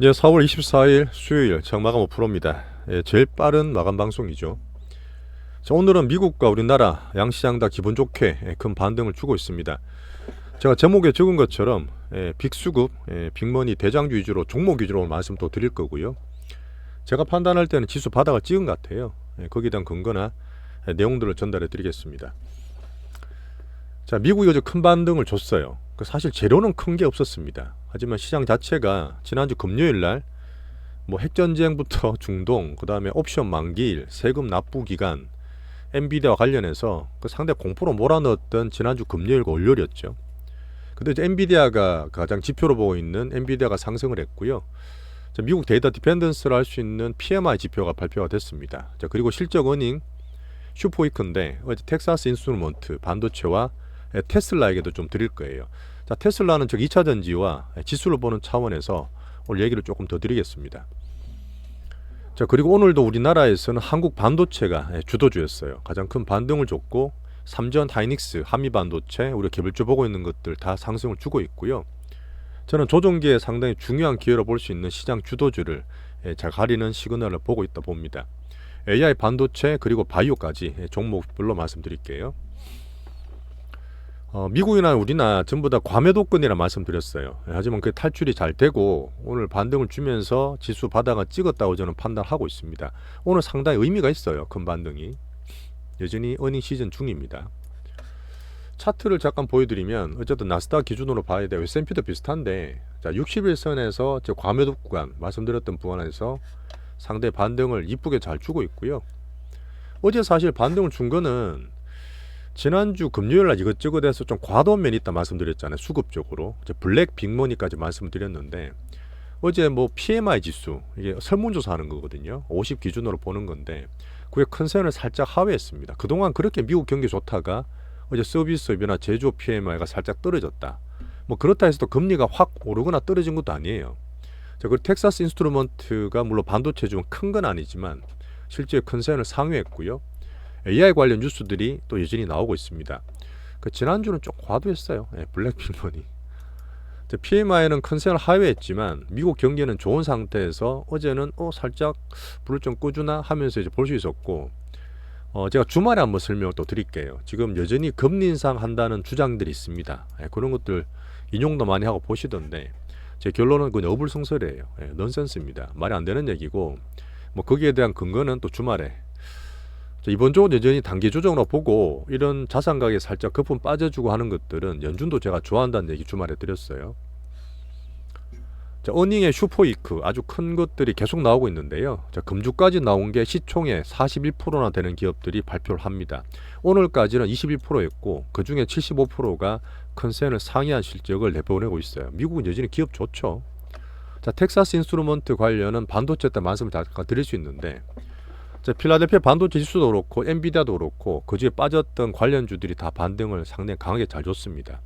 예, 4월 24일 수요일 정마감 5%입니다. 예, 제일 빠른 마감 방송이죠. 자, 오늘은 미국과 우리나라 양시장 다 기분 좋게 큰 반등을 주고 있습니다. 제가 제목에 적은 것처럼 빅수급, 빅머니 대장주 위주로 종목 위주로 말씀 또 드릴 거고요. 제가 판단할 때는 지수 바닥을 찍은 것 같아요. 거기에 대한 근거나 내용들을 전달해 드리겠습니다. 자, 미국이 어제 큰 반등을 줬어요. 사실 재료는 큰 게 없었습니다. 하지만 시장 자체가 지난주 금요일 날 뭐 핵전쟁부터 중동, 그 다음에 옵션 만기일, 세금 납부 기간, 엔비디아와 관련해서 상대 공포로 몰아넣었던 지난주 금요일과 월요일이었죠. 근데 이제 엔비디아가 가장 지표로 보고 있는 엔비디아가 상승을 했고요. 자, 미국 데이터 디펜던스를 할 수 있는 PMI 지표가 발표가 됐습니다. 자, 그리고 실적 어닝 슈퍼위크인데 어제 텍사스 인스트루먼트 반도체와 테슬라에게도 좀 드릴 거예요. 자, 테슬라는 즉 2차 전지와 지수를 보는 차원에서 오늘 얘기를 조금 더 드리겠습니다. 자, 그리고 오늘도 우리나라에서는 한국 반도체가 주도주였어요. 가장 큰 반등을 줬고 삼전 하이닉스, 한미반도체, 우리가 개별주 보고 있는 것들 다 상승을 주고 있고요. 저는 조정기에 상당히 중요한 기회로 볼 수 있는 시장 주도주를 잘 가리는 시그널을 보고 있다 봅니다. AI 반도체 그리고 바이오까지 종목별로 말씀드릴게요. 미국이나 우리나 전부 다 과매도권이라 말씀드렸어요. 하지만 그 탈출이 잘 되고 오늘 반등을 주면서 지수 바닥을 찍었다고 저는 판단하고 있습니다. 오늘 상당히 의미가 있어요. 큰 반등이. 여전히 어닝 시즌 중입니다. 차트를 잠깐 보여드리면 어쨌든 나스닥 기준으로 봐야 돼요. S&P도 비슷한데 자, 60일선에서 저 과매도 구간 말씀드렸던 구간에서 상대 반등을 이쁘게 잘 주고 있고요. 어제 사실 반등을 준 거는 지난주 금요일날 이것저것 해서 좀 과도한 면이 있다 말씀드렸잖아요. 수급적으로 블랙 빅머니까지 말씀드렸는데 어제 뭐 PMI 지수 이게 설문조사하는 거거든요. 50 기준으로 보는 건데 그게 컨센을 살짝 하회했습니다. 그동안 그렇게 미국 경기 좋다가 어제 서비스업이나 제조업 PMI가 살짝 떨어졌다. 뭐 그렇다 해서 또 금리가 확 오르거나 떨어진 것도 아니에요. 자, 그리고 텍사스 인스트루먼트가 물론 반도체 중 큰 건 아니지만 실제 컨센을 상회했고요. AI 관련 뉴스들이 또 여전히 나오고 있습니다. 지난주는 좀 과도했어요. 블랙핑머니. PMI는 컨센을 하회했지만 미국 경기는 좋은 상태에서 어제는 살짝 불을 좀 꺼주나 하면서 이제 볼 수 있었고 제가 주말에 한번 설명을 또 드릴게요. 지금 여전히 금리 인상 한다는 주장들이 있습니다. 그런 것들 인용도 많이 하고 보시던데 제 결론은 그냥 어불성설이에요. 넌센스입니다. 말이 안 되는 얘기고 뭐 거기에 대한 근거는 또 주말에 이번 주는 여전히 단기 조정으로 보고 이런 자산 가격에 살짝 거품 빠져주고 하는 것들은 연준도 제가 좋아한다는 얘기 주말에 드렸어요. 자, 어닝의 슈퍼이크 아주 큰 것들이 계속 나오고 있는데요. 자, 금주까지 나온 게 시총의 41%나 되는 기업들이 발표를 합니다. 오늘까지는 21%였고 그 중에 75%가 컨센을 상회한 실적을 내보내고 있어요. 미국은 여전히 기업 좋죠. 자, 텍사스 인스트루먼트 관련은 반도체 때 말씀을 잠깐 드릴 수 있는데 자, 필라델피아 반도체 지수도 그렇고 엔비디아도 그렇고 그주에 빠졌던 관련주들이 다 반등을 상당히 강하게 잘 줬습니다.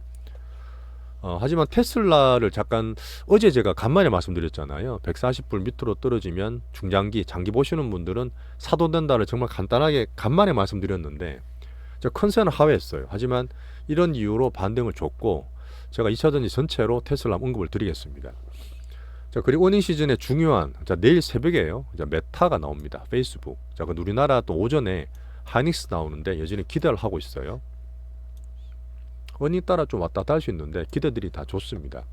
하지만 테슬라를 잠깐 어제 제가 간만에 말씀드렸잖아요. 140불 밑으로 떨어지면 중장기 장기 보시는 분들은 사도 된다를 정말 간단하게 간만에 말씀드렸는데 제가 컨센을 하회했어요. 하지만 이런 이유로 반등을 줬고 제가 2차전지 전체로 테슬라 언급을 드리겠습니다. 자, 그리고 어닝 시즌의 중요한 내일 새벽에요. 메타가 나옵니다. 페이스북. 자, 그 우리나라 또 오전에 하이닉스 나오는데 여전히 기대를 하고 있어요. 어닝 따라 좀 왔다 갔다 할 수 있는데 기대들이 다 좋습니다.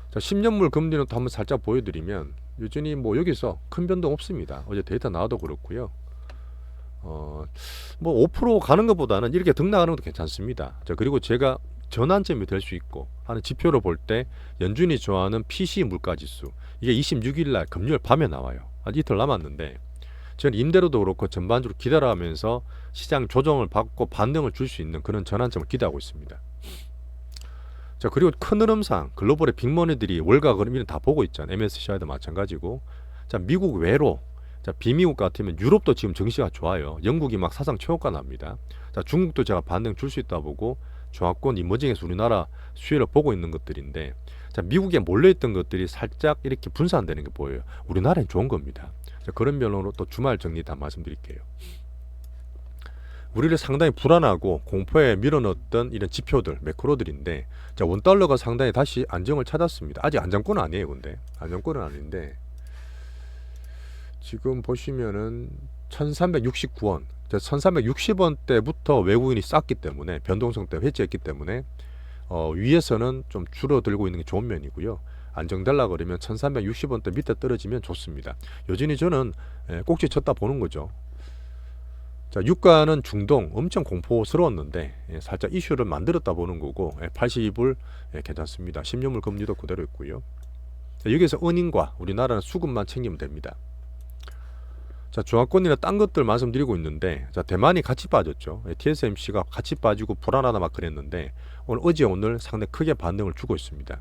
자, 10년물 금리는 또 한번 살짝 보여드리면 여전히 뭐 여기서 큰 변동 없습니다. 어제 데이터 나와도 그렇고요. 뭐 5% 가는 것보다는 이렇게 등락하는 것도 괜찮습니다. 자, 그리고 제가 전환점이 될 수 있고 하는 지표를 볼 때 연준이 좋아하는 PC 물가지수 이게 26일 날 금요일 밤에 나와요. 아직 이틀 남았는데 저는 임대료도 그렇고 전반적으로 기다려하면서 시장 조정을 받고 반등을 줄 수 있는 그런 전환점을 기대하고 있습니다. 자, 그리고 큰 흐름상 글로벌의 빅머니들이 월가 그림을 다 보고 있잖아요. MSCI도 마찬가지고. 자, 미국 외로 자, 비미국 같으면 유럽도 지금 증시가 좋아요. 영국이 막 사상 최고가 납니다. 자, 중국도 제가 반등 줄 수 있다 보고 조합권 이머징에서 우리나라 수혜를 보고 있는 것들인데 자, 미국에 몰려있던 것들이 살짝 이렇게 분산되는 게 보여요. 우리나라는 좋은 겁니다. 자, 그런 면으로 또 주말 정리 다 말씀드릴게요. 우리를 상당히 불안하고 공포에 밀어넣었던 이런 지표들, 매크로들인데, 자, 원달러가 상당히 다시 안정을 찾았습니다. 아직 안정권은 아니에요, 근데. 안정권은 아닌데, 지금 보시면은 1369원, 1360원 때부터 외국인이 쌌기 때문에, 변동성 때문에 회지했기 때문에, 위에서는 좀 줄어들고 있는 게 좋은 면이고요. 안정되려 그러면 1360원대 밑에 떨어지면 좋습니다. 여전히 저는 꼭지 쳤다 보는 거죠. 자, 유가는 중동 엄청 공포스러웠는데 살짝 이슈를 만들었다 보는 거고, 82불 괜찮습니다. 10년물 금리도 그대로 있고요. 자, 여기서 은행과 우리나라는 수급만 챙기면 됩니다. 자, 중화권이나 딴 것들 말씀드리고 있는데, 자, 대만이 같이 빠졌죠. TSMC가 같이 빠지고 불안하다 막 그랬는데, 어제 오늘 상당히 크게 반등을 주고 있습니다.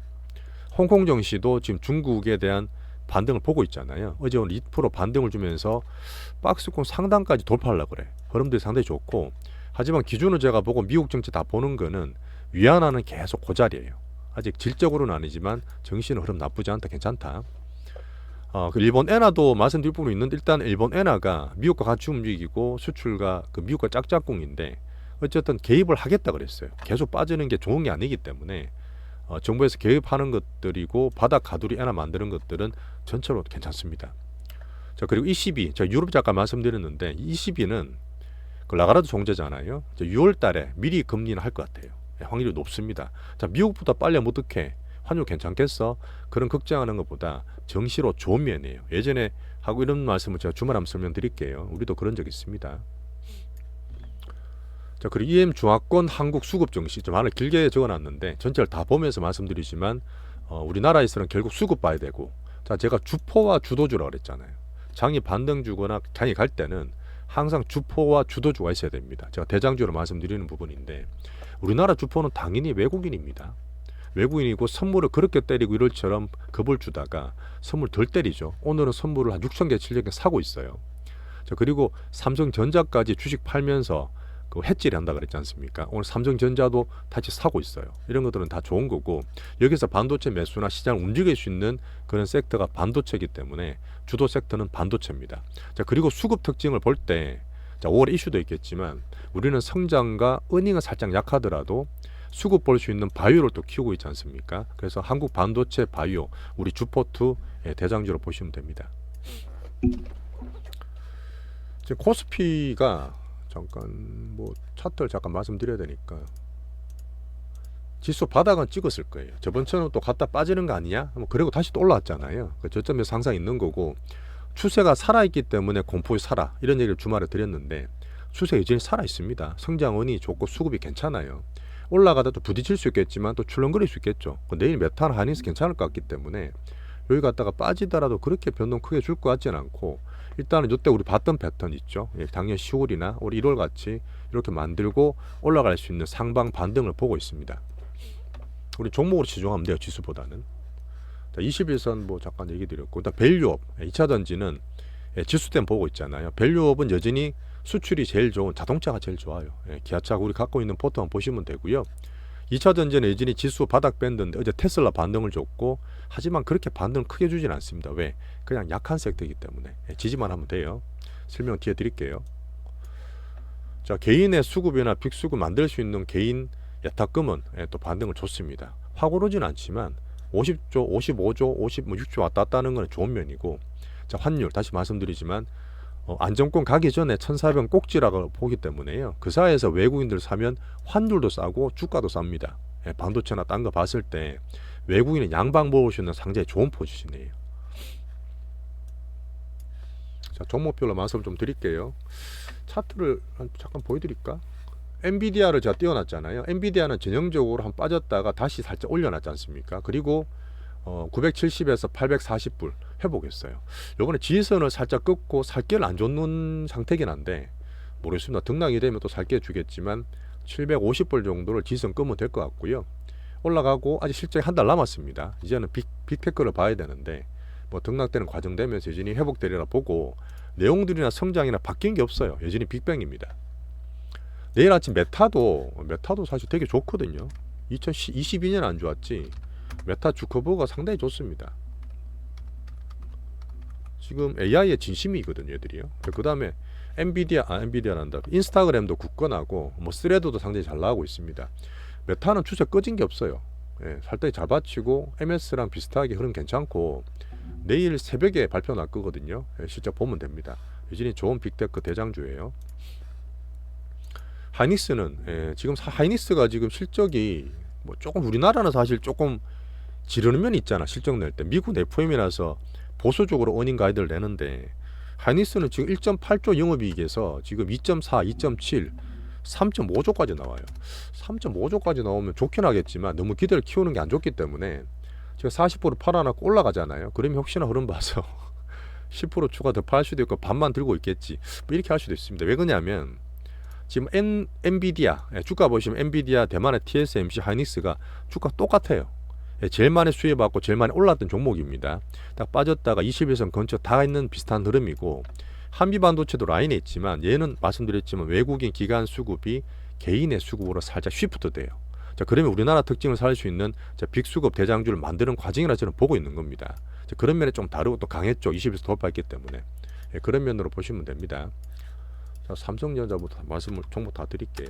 홍콩 증시도 지금 중국에 대한 반등을 보고 있잖아요. 어제 오늘 2% 반등을 주면서 박스권 상단까지 돌파하려고 그래. 흐름들이 상당히 좋고, 하지만 기준으로 제가 보고 미국 증시 다 보는 거는 위안화는 계속 그 자리예요. 아직 질적으로는 아니지만 정신은 흐름 나쁘지 않다, 괜찮다. 그 일본 엔화도 말씀드릴 부분이 있는데, 일단 일본 엔화가 미국과 같이 움직이고 수출과 그 미국과 짝짝꿍인데, 어쨌든 개입을 하겠다 그랬어요. 계속 빠지는 게 좋은 게 아니기 때문에 정부에서 개입하는 것들이고 바닥 가두리 엔화 만드는 것들은 전체로 괜찮습니다. 자, 그리고 ECB, 저 유럽 잠깐 말씀드렸는데, ECB는 그 라가르드 총재잖아요. 6월 달에 미리 금리는 할 것 같아요. 확률이 높습니다. 자, 미국보다 빨리 하면 어떡해? 환율 괜찮겠어? 그런 걱정하는 것보다 정시로 좋은 면이에요. 예전에 하고 이런 말씀을 제가 주말 한번 설명드릴게요. 우리도 그런 적 있습니다. 자, 그리고 EM 중화권 한국 수급 증시 좀 하나 길게 적어놨는데 전체를 다 보면서 말씀드리지만, 우리나라에서는 결국 수급 봐야 되고, 자, 제가 주포와 주도주라고 그랬잖아요. 장이 반등 주거나 장이 갈 때는 항상 주포와 주도주가 있어야 됩니다. 제가 대장주로 말씀드리는 부분인데, 우리나라 주포는 당연히 외국인입니다. 외국인이고 선물을 그렇게 때리고 이럴처럼 겁을 주다가 선물 덜 때리죠. 오늘은 선물을 한 6천 개, 7천 개 사고 있어요. 자, 그리고 삼성전자까지 주식 팔면서 그 해지를 한다 그랬지 않습니까? 오늘 삼성전자도 다시 사고 있어요. 이런 것들은 다 좋은 거고, 여기서 반도체 매수나 시장을 움직일 수 있는 그런 섹터가 반도체이기 때문에 주도 섹터는 반도체입니다. 자, 그리고 수급 특징을 볼 때, 자, 5월에 이슈도 있겠지만 우리는 성장과 은행은 살짝 약하더라도 수급 볼 수 있는 바이오를 또 키우고 있지 않습니까? 그래서 한국 반도체 바이오, 우리 주포트 대장주로 보시면 됩니다. 지금 코스피가 잠깐 뭐 차트를 잠깐 말씀드려야 되니까, 지수 바닥은 찍었을 거예요. 저번처럼 또 갔다 빠지는 거 아니냐? 뭐 그리고 다시 또 올라왔잖아요. 그 저점에서 항상 있는 거고, 추세가 살아있기 때문에 공포에 살아, 이런 얘기를 주말에 드렸는데, 추세 여전히 살아있습니다. 성장원이 좋고 수급이 괜찮아요. 올라가다 또 부딪힐 수 있겠지만 또 출렁거릴 수 있겠죠. 내일 메탈 한인스 괜찮을 것 같기 때문에 여기 갔다가 빠지더라도 그렇게 변동 크게 줄 것 같지는 않고, 일단은 이때 우리 봤던 패턴 있죠. 작년 10월이나 올 1월 같이 이렇게 만들고 올라갈 수 있는 상방 반등을 보고 있습니다. 우리 종목으로 지정하면 돼요, 지수보다는. 자, 21선 뭐 잠깐 얘기 드렸고, 일단 밸류업 2차 전지는 지수 때문에 보고 있잖아요. 밸류업은 여전히 수출이 제일 좋은, 자동차가 제일 좋아요. 기아차가 우리 갖고 있는 포트 한번 보시면 되고요. 2차 전지는 여전히 지수 바닥 밴드인데 어제 테슬라 반등을 줬고, 하지만 그렇게 반등을 크게 주진 않습니다. 왜? 그냥 약한 섹터이기 때문에 지지만 하면 돼요. 설명 뒤에 드릴게요. 자, 개인의 수급이나 빅수급 만들 수 있는 개인 예탁금은 또 반등을 줬습니다. 확 오르진 않지만 50조, 55조, 56조 왔다 갔다 하는 건 좋은 면이고, 자, 환율 다시 말씀드리지만 안정권 가기 전에 1,400원 꼭지라고 보기 때문에요. 그 사이에서 외국인들 사면 환율도 싸고 주가도 쌉니다. 반도체나 딴 거 봤을 때 외국인은 양방 먹을 수 있는 상당히 좋은 포지션이에요. 자, 종목별로 말씀 좀 드릴게요. 차트를 잠깐 보여드릴까? 엔비디아를 제가 띄워놨잖아요. 엔비디아는 전형적으로 한 빠졌다가 다시 살짝 올려놨지 않습니까? 그리고 970에서 840불 회복했어요. 요번에 지지선을 살짝 꺾고 살기를 안 줬는 상태긴 한데 모르겠습니다. 등락이 되면 또 살게 주겠지만 750불 정도를 지지선 끄면 될 것 같고요. 올라가고 아직 실제 한 달 남았습니다. 이제는 빅테크를 봐야 되는데, 뭐 등락되는 과정 되면서 여전히 회복되리라 보고, 내용들이나 성장이나 바뀐 게 없어요. 여전히 빅뱅입니다. 내일 아침 메타도 사실 되게 좋거든요. 2022년 안 좋았지 메타 주커버가 상당히 좋습니다. 지금 AI의 진심이거든요, 얘들이요. 그 다음에 엔비디아란다. 인스타그램도 굳건하고 뭐 스레드도 상당히 잘 나가고 있습니다. 메타는 추세 꺼진 게 없어요. 예, 살짝이 잘 받치고 MS랑 비슷하게 흐름 괜찮고 내일 새벽에 발표 날 거거든요. 예, 실적 보면 됩니다. 여전히 좋은 빅테크 대장주예요. 하이닉스는 지금 하이닉스가 지금 실적이 뭐 조금 우리나라는 사실 조금 지르는 면이 있잖아. 실적 낼 때 미국 FOM이라서 보수적으로 어닝 가이드를 내는데 하이닉스는 지금 1.8조 영업이익에서 지금 2.4, 2.7, 3.5조까지 나와요. 3.5조까지 나오면 좋긴 하겠지만 너무 기대를 키우는 게 안 좋기 때문에 제가 40% 팔아놓고 올라가잖아요. 그러면 혹시나 흐름 봐서 10% 추가 더 팔 수도 있고 반만 들고 있겠지. 뭐 이렇게 할 수도 있습니다. 왜 그러냐면 지금 엔비디아 주가 보시면 엔비디아 대만의 TSMC 하이닉스가 주가 똑같아요. 제일 많이 수혜받고 제일 많이 올랐던 종목입니다. 딱 빠졌다가 21선 근처 다 있는 비슷한 흐름이고 한미반도체도 라인에 있지만 얘는 말씀드렸지만 외국인 기관 수급이 개인의 수급으로 살짝 쉬프트 돼요. 자, 그러면 우리나라 특징을 살릴 수 있는 빅수급 대장주를 만드는 과정이라 저는 보고 있는 겁니다. 자, 그런 면에 좀 다르고 또 강했죠. 21선 돌파했기 때문에. 그런 면으로 보시면 됩니다. 자, 삼성전자부터 말씀을 정보 다 드릴게요.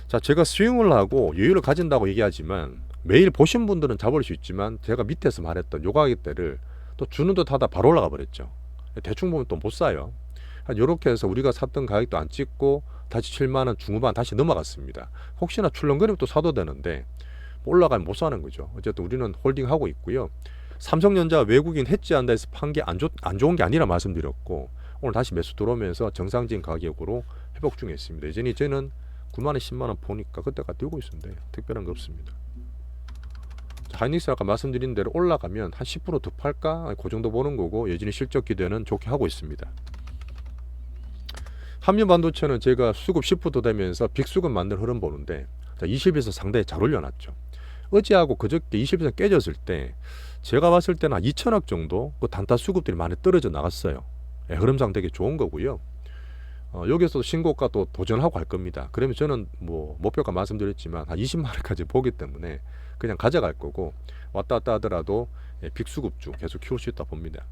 자, 제가 스윙을 하고 여유를 가진다고 얘기하지만 매일 보신 분들은 잡을 수 있지만 제가 밑에서 말했던 요 가격대를 또 주는 듯 하다 바로 올라가 버렸죠. 대충 보면 또 못 사요. 이렇게 해서 우리가 샀던 가격도 안 찍고 다시 7만원 중후반 다시 넘어갔습니다. 혹시나 출렁거리면 또 사도 되는데 올라가면 못 사는 거죠. 어쨌든 우리는 홀딩하고 있고요. 삼성전자 외국인 해지한다 해서 판 게 안 좋은 게 아니라 말씀드렸고 오늘 다시 매수 들어오면서 정상적인 가격으로 회복 중에 있습니다. 예전에 저는 9만원 10만원 보니까 그때가 들고 있습니다. 특별한 거 없습니다. 하이닉스 아까 말씀드린 대로 올라가면 한 10% 더 팔까? 그 정도 보는 거고 여전히 실적 기대는 좋게 하고 있습니다. 한미반도체는 제가 수급 10% 되면서 빅수급 만든 흐름 보는데 20에서 상당히 잘 올려놨죠. 어제하고 그저께 20에서 깨졌을 때 제가 봤을 때는 한 2천억 정도 그 단타 수급들이 많이 떨어져 나갔어요. 흐름상 되게 좋은 거고요. 여기서도 신고가 또 도전하고 갈 겁니다. 그러면 저는 뭐 목표가 말씀드렸지만 한 20만 원까지 보기 때문에 그냥 가져갈 거고 왔다 갔다 하더라도 빅수급주 계속 키울 수 있다 봅니다.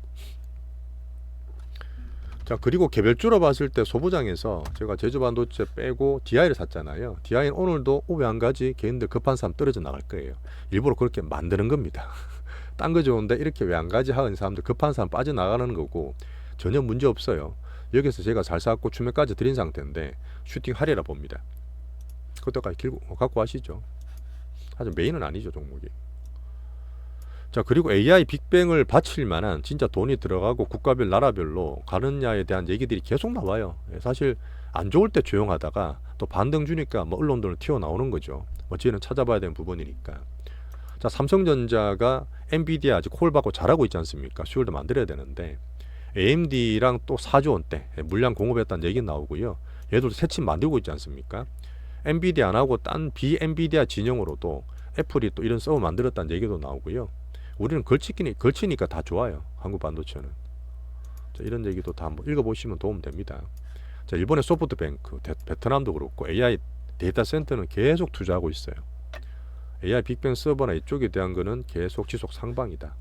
자, 그리고 개별주로 봤을 때 소부장에서 제가 제주반도체 빼고 DI를 샀잖아요. DI는 오늘도 왜 안 가지? 개인들 급한 사람 떨어져 나갈 거예요. 일부러 그렇게 만드는 겁니다. 딴 거 좋은데 이렇게 왜 안 가지 하는 사람들 급한 사람 빠져나가는 거고 전혀 문제 없어요. 여기서 제가 잘 샀고 추매까지 드린 상태인데 슈팅하리라 봅니다. 그때까지 갖고 가시죠. 사실 메인은 아니죠, 종목이. 자, 그리고 AI 빅뱅을 바칠 만한 진짜 돈이 들어가고 국가별 나라별로 가느냐에 대한 얘기들이 계속 나와요. 사실 안 좋을 때 조용하다가 또 반등 주니까 뭐 언론들은 튀어나오는 거죠. 뭐 저희는 찾아봐야 되는 부분이니까. 자, 삼성전자가 엔비디아 아직 콜 받고 잘하고 있지 않습니까? 수율도 만들어야 되는데 AMD랑 또 4조 원대 물량 공급했다는 얘기 나오고요. 얘도 새침 만들고 있지 않습니까? 엔비디아 안 하고 딴 비엔비디아 진영으로도 애플이 또 이런 서버 만들었다는 얘기도 나오고요. 우리는 걸치니까 다 좋아요. 한국 반도체는. 자, 이런 얘기도 다 한번 읽어보시면 도움 됩니다. 자, 일본의 소프트뱅크, 베트남도 그렇고 AI 데이터 센터는 계속 투자하고 있어요. AI 빅뱅 서버나 이쪽에 대한 거는 계속 지속 상방이다.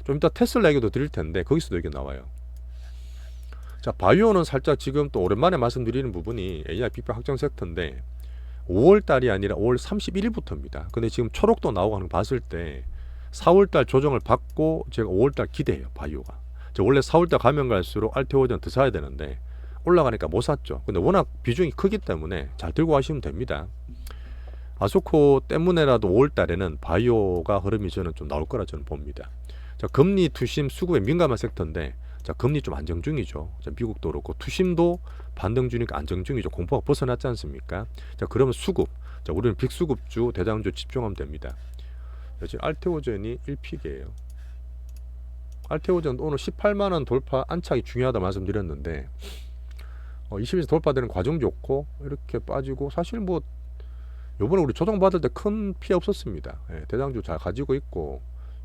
좀 이따 테슬라 얘기도 드릴 텐데 거기서도 얘기 나와요. 자, 바이오는 살짝 지금 또 오랜만에 말씀드리는 부분이 AI 빅뱅 확정 섹터인데 5월달이 아니라 5월 31일부터입니다. 근데 지금 초록도 나오고 하는 거 봤을 때 4월달 조정을 받고 제가 5월달 기대해요. 바이오가. 원래 4월달 가면 갈수록 알테오전 더 사야 되는데 올라가니까 못 샀죠. 근데 워낙 비중이 크기 때문에 잘 들고 가시면 됩니다. 아소코 때문에라도 5월달에는 바이오가 흐름이 저는 좀 나올 거라 저는 봅니다. 자, 금리 투심 수급에 민감한 섹터인데 자, 금리 좀 안정 중이죠. 자, 미국도 그렇고 투심도 반등 중이니까 안정 중이죠. 공포가 벗어났지 않습니까? 자, 그러면 수급. 자, 우리는 빅수급주 대장주 집중하면 됩니다. 지금 알테오젠이 1픽이에요. 알테오젠 오늘 18만원 돌파 안착이 중요하다 말씀드렸는데 20에서 돌파되는 과정 좋고 이렇게 빠지고 사실 뭐 요번에 우리 조정받을 때 큰 피해 없었습니다. 대장주 잘 가지고 있고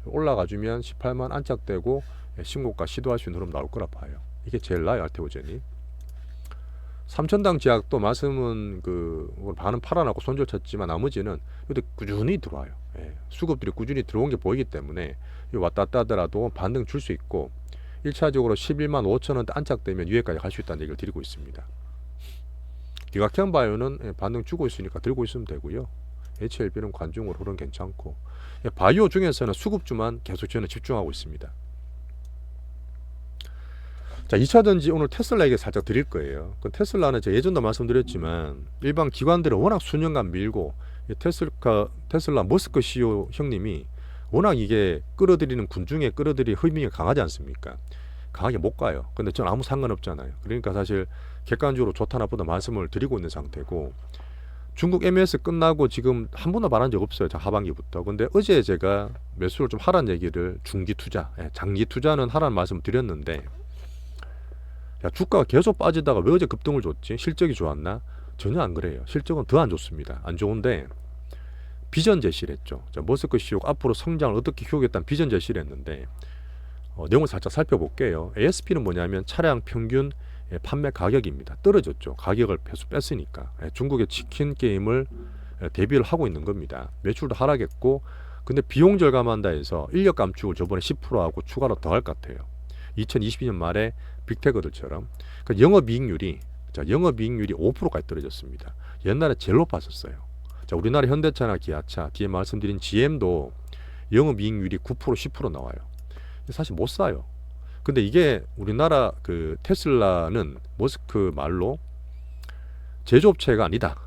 올라가주면 18만 안착되고 신고가 시도할 수 있는 흐름 나올 거라 봐요. 이게 제일 나아요. 알테오젠이. 삼천당 제약도 말씀은 반은 팔아놨고 손절 쳤지만 나머지는 이것도 꾸준히 들어와요. 수급들이 꾸준히 들어온 게 보이기 때문에 왔다 갔다 하더라도 반등 줄 수 있고 1차적으로 11만 5천 원대 안착되면 위에까지 갈 수 있다는 얘기를 드리고 있습니다. 기각형 바이오는 반등 주고 있으니까 들고 있으면 되고요. HLB는 관중으로 흐름 괜찮고, 바이오 중에서는 수급주만 계속 저는 집중하고 있습니다. 자, 2차전지 오늘 테슬라 얘기 살짝 드릴 거예요. 그 테슬라는 제가 예전도 말씀드렸지만 일반 기관들은 워낙 수년간 밀고, 테슬라 머스크 CEO 형님이 워낙 이게 끌어들이는 군중에 끌어들이 힘이 강하지 않습니까? 강하게 못 가요. 근데 전 아무 상관없잖아요. 그러니까 사실 객관적으로 좋다 나쁘다 말씀을 드리고 있는 상태고, 중국 MES 끝나고 지금 한 번도 말한 적 없어요. 하반기부터. 근데 어제 제가 매수를 좀 하라는 얘기를, 중기 투자, 장기 투자는 하라는 말씀을 드렸는데, 야, 주가가 계속 빠지다가 왜 어제 급등을 줬지? 실적이 좋았나? 전혀 안 그래요. 실적은 더 안 좋습니다. 안 좋은데 비전 제시를 했죠. 자, 머스크 CEO가 앞으로 성장을 어떻게 키우겠다는 비전 제시를 했는데, 내용을 살짝 살펴볼게요. ASP는 뭐냐면 차량 평균 판매 가격입니다. 떨어졌죠. 가격을 계속 뺐으니까. 중국의 치킨 게임을 대비를 하고 있는 겁니다. 매출도 하락했고, 근데 비용 절감한다 해서 인력 감축을 저번에 10%하고 추가로 더 할 것 같아요. 2022년 말에 빅테크들처럼. 그러니까 영업이익률이 5%까지 떨어졌습니다. 옛날에 제일 높았었어요. 자, 우리나라 현대차나 기아차, 뒤에 말씀드린 GM도 영업이익률이 9% 10% 나와요. 사실 못 사요. 근데 이게 우리나라 그 테슬라는 머스크 말로 제조업체가 아니다,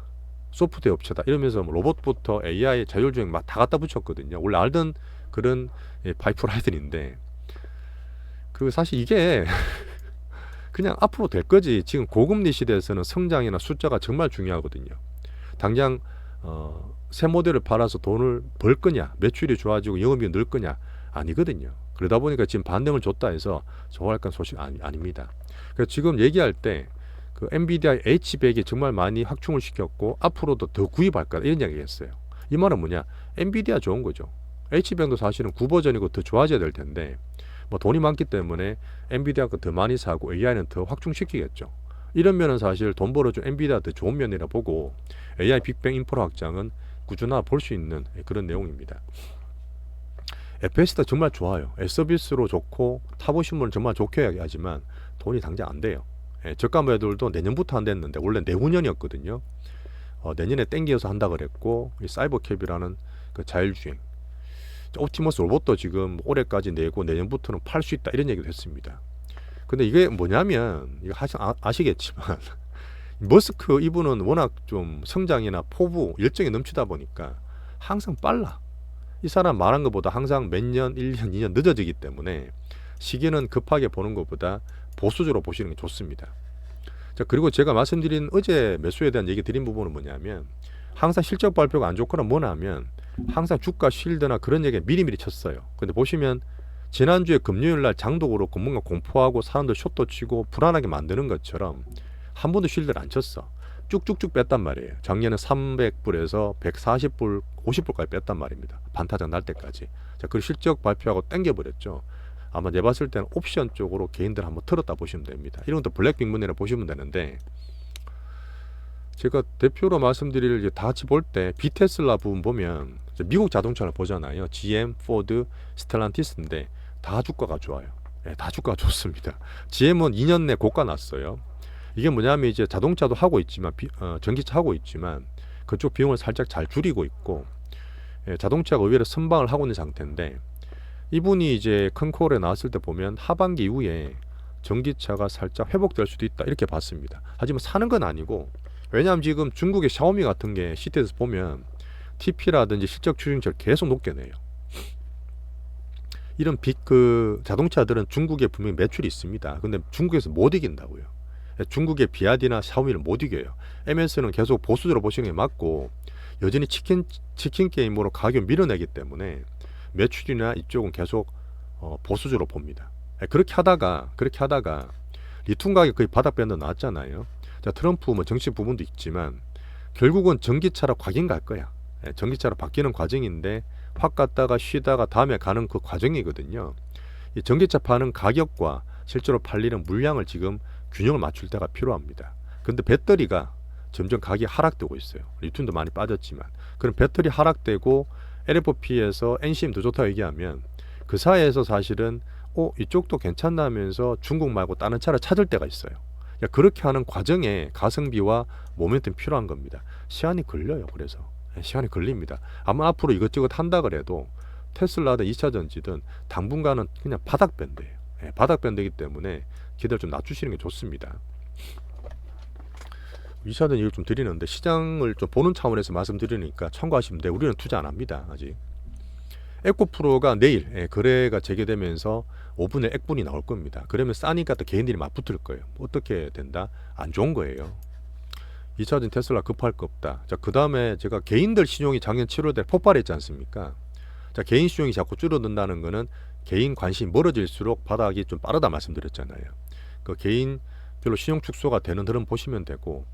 소프트웨어 업체다 이러면서 로봇부터 AI, 자율주행 막 다 갖다 붙였거든요. 원래 알던 그런 파이프라이들인데, 그 사실 이게 그냥 앞으로 될 거지. 지금 고금리 시대에서는 성장이나 숫자가 정말 중요하거든요. 당장 새 모델을 팔아서 돈을 벌 거냐, 매출이 좋아지고 영업이익이 늘 거냐, 아니거든요. 그러다 보니까 지금 반등을 줬다 해서 좋아할 소식 아닙니다. 그래서 지금 얘기할 때 그 엔비디아 H100이 정말 많이 확충을 시켰고 앞으로도 더 구입할 거다 이런 이야기 했어요. 이 말은 뭐냐, 엔비디아 좋은 거죠. H100도 사실은 9버전이고 더 좋아져야 될 텐데, 뭐 돈이 많기 때문에 엔비디아가 더 많이 사고 AI는 더 확충시키겠죠. 이런 면은 사실 돈 벌어준 엔비디아 더 좋은 면이라 보고, AI 빅뱅 인프라 확장은 꾸준히 볼 수 있는 그런 내용입니다. FS도 정말 좋아요. 서비스로 좋고 타보신 분은 정말 좋게 이야기하지만 돈이 당장 안 돼요. 저가 모델도 내년부터 안 됐는데 원래 내후년이었거든요. 내년에 땡겨서 한다 그랬고, 이 사이버캡이라는 그 자율주행, 옵티머스 로봇도 지금 올해까지 내고 내년부터는 팔 수 있다 이런 얘기도 했습니다. 근데 이게 뭐냐면, 이거 아시겠지만 머스크 이분은 워낙 좀 성장이나 포부, 열정이 넘치다 보니까 항상 빨라. 이 사람 말한 것보다 항상 몇 년, 1년, 2년 늦어지기 때문에 시기는 급하게 보는 것보다 보수적으로 보시는 게 좋습니다. 자, 그리고 제가 말씀드린 어제 매수에 대한 얘기 드린 부분은 뭐냐면, 항상 실적 발표가 안 좋거나 뭐냐면 항상 주가 쉴드나 그런 얘기 미리미리 쳤어요. 근데 보시면 지난주에 금요일 날 장도 그렇고 뭔가 공포하고 사람들 숏도 치고 불안하게 만드는 것처럼 한 번도 쉴드를 안 쳤어. 쭉쭉쭉 뺐단 말이에요. 작년에 300불에서 140불, 50불까지 뺐단 말입니다. 반타작 날 때까지. 자, 그 실적 발표하고 땡겨버렸죠. 아마 내가 봤을 때는 옵션 쪽으로 개인들 한번 틀었다 보시면 됩니다. 이런 것도 블랙빅문이라 보시면 되는데, 제가 대표로 말씀드릴 다 같이 볼 때 비테슬라 부분 보면 미국 자동차를 보잖아요. GM, 포드, 스텔란티스인데 다 주가가 좋아요. 다 주가가 좋습니다. GM은 2년 내 고가 났어요. 이게 뭐냐면 이제 자동차도 하고 있지만 전기차 하고 있지만 그쪽 비용을 살짝 잘 줄이고 있고, 자동차가 의외로 선방을 하고 있는 상태인데, 이분이 이제 컨콜에 나왔을 때 보면 하반기 이후에 전기차가 살짝 회복될 수도 있다 이렇게 봤습니다. 하지만 사는 건 아니고, 왜냐하면 지금 중국의 샤오미 같은 게 시트에서 보면 TP라든지 실적 추진치를 계속 높게 내요. 이런 자동차들은 중국에 분명히 매출이 있습니다. 근데 중국에서 못 이긴다고요. 중국의 비아디나 샤오미를 못 이겨요. MS는 계속 보수적으로 보시는 게 맞고, 여전히 치킨 게임으로 가격 밀어내기 때문에 매출이나 이쪽은 계속 보수적으로 봅니다. 그렇게 하다가 리튬 가격 거의 바닥 밴드 나왔잖아요. 자, 트럼프 뭐 정치 부분도 있지만 결국은 전기차로 각인 갈 거야. 전기차로 바뀌는 과정인데 확 갔다가 쉬다가 다음에 가는 그 과정이거든요. 이 전기차 파는 가격과 실제로 팔리는 물량을 지금 균형을 맞출 때가 필요합니다. 근데 배터리가 점점 가격이 하락되고 있어요. 리튬도 많이 빠졌지만. 그럼 배터리 하락되고 LFP에서 NCM 더 좋다고 얘기하면 그 사이에서 사실은 이쪽도 괜찮다면서 중국 말고 다른 차를 찾을 때가 있어요. 그렇게 하는 과정에 가성비와 모멘텀이 필요한 겁니다. 시간이 걸려요. 그래서 시간이 걸립니다. 아마 앞으로 이것저것 한다 그래도 테슬라든 2차 전지든 당분간은 그냥 바닥밴드예요. 바닥밴드이기 때문에 기대를 좀 낮추시는 게 좋습니다. 2차 전지 이걸 좀 드리는데 시장을 좀 보는 차원에서 말씀드리니까 참고하시면 돼요. 우리는 투자 안 합니다. 아직. 에코프로가 내일 거래가 재개되면서 5분의 액분이 나올 겁니다. 그러면 싸니까 또 개인들이 맞붙을 거예요. 어떻게 된다? 안 좋은 거예요. 2차전 테슬라 급할 거 없다. 자, 그 다음에 제가 개인들 신용이 작년 7월달에 폭발했지 않습니까? 자, 개인 신용이 자꾸 줄어든다는 거는 개인 관심이 멀어질수록 바닥이 좀 빠르다 말씀드렸잖아요. 그 개인 별로 신용 축소가 되는 흐름 보시면 되고,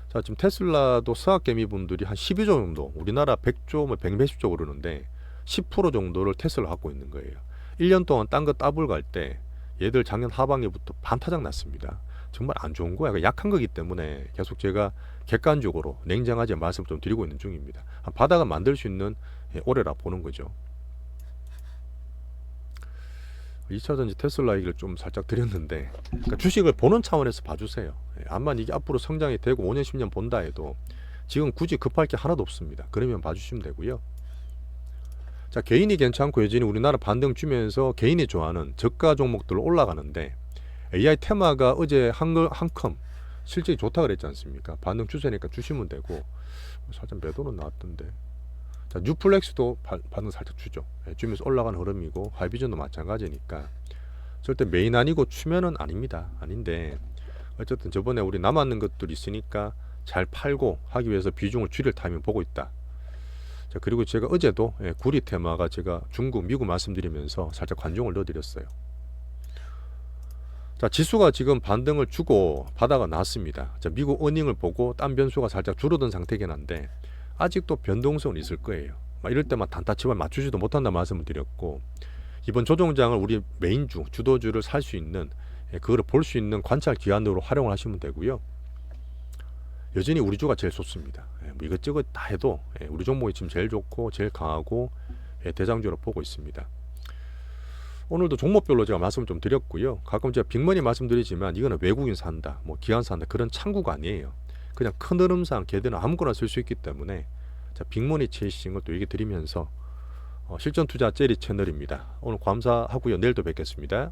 자, 지금 테슬라도 서학개미분들이 한 12조 정도, 우리나라 100조, 100몇십조 오르는데 10% 정도를 테슬라 갖고 있는 거예요. 1년 동안 딴 거 따블 갈 때 얘들 작년 하반기부터 반타작 났습니다. 정말 안 좋은 거야. 약한 거기 때문에 계속 제가 객관적으로 냉정하게 말씀 좀 드리고 있는 중입니다. 바닥을 만들 수 있는 올해라 보는 거죠. 2차전지 테슬라 얘기를 좀 살짝 드렸는데, 그러니까 주식을 보는 차원에서 봐주세요. 암만 이게 앞으로 성장이 되고 5년 10년 본다 해도 지금 굳이 급할 게 하나도 없습니다. 그러면 봐주시면 되고요. 자, 개인이 괜찮고 여전히 우리나라 반등 주면서 개인이 좋아하는 저가 종목들 올라가는데, AI 테마가 어제 한컴 실적이 좋다 그랬지 않습니까? 반등 추세니까 주시면 되고, 살짝 매도는 나왔던데. 자, 뉴플렉스도 반등 살짝 주죠. 주면서 올라가는 흐름이고, 하이비전도 마찬가지니까 절대 메인 아니고 추면은 아닙니다. 아닌데 어쨌든 저번에 우리 남았는 것들이 있으니까 잘 팔고 하기 위해서 비중을 줄일 타이밍 보고 있다. 자, 그리고 제가 어제도 구리 테마가 제가 중국, 미국 말씀드리면서 살짝 관종을 넣어드렸어요. 자, 지수가 지금 반등을 주고 바닥가 났습니다. 자, 미국 어닝을 보고 딴 변수가 살짝 줄어든 상태긴 한데 아직도 변동성은 있을 거예요. 이럴 때만 단타치만 맞추지도 못한다 말씀을 드렸고, 이번 조정장을 우리 메인주, 주도주를 살 수 있는, 그거를 볼 수 있는 관찰 기관으로 활용을 하시면 되고요. 여전히 우리 주가 제일 좋습니다. 뭐 이것저것 다 해도 우리 종목이 지금 제일 좋고 제일 강하고 대장주로 보고 있습니다. 오늘도 종목별로 제가 말씀 좀 드렸고요. 가끔 제가 빅머니 말씀드리지만 이거는 외국인 산다, 뭐 기관 산다 그런 창구가 아니에요. 그냥 큰 흐름상 걔들은 아무거나 쓸 수 있기 때문에, 자, 빅머니 체이싱을 또 얘기 드리면서 실전 투자 제리 채널입니다. 오늘 감사하고요. 내일 또 뵙겠습니다.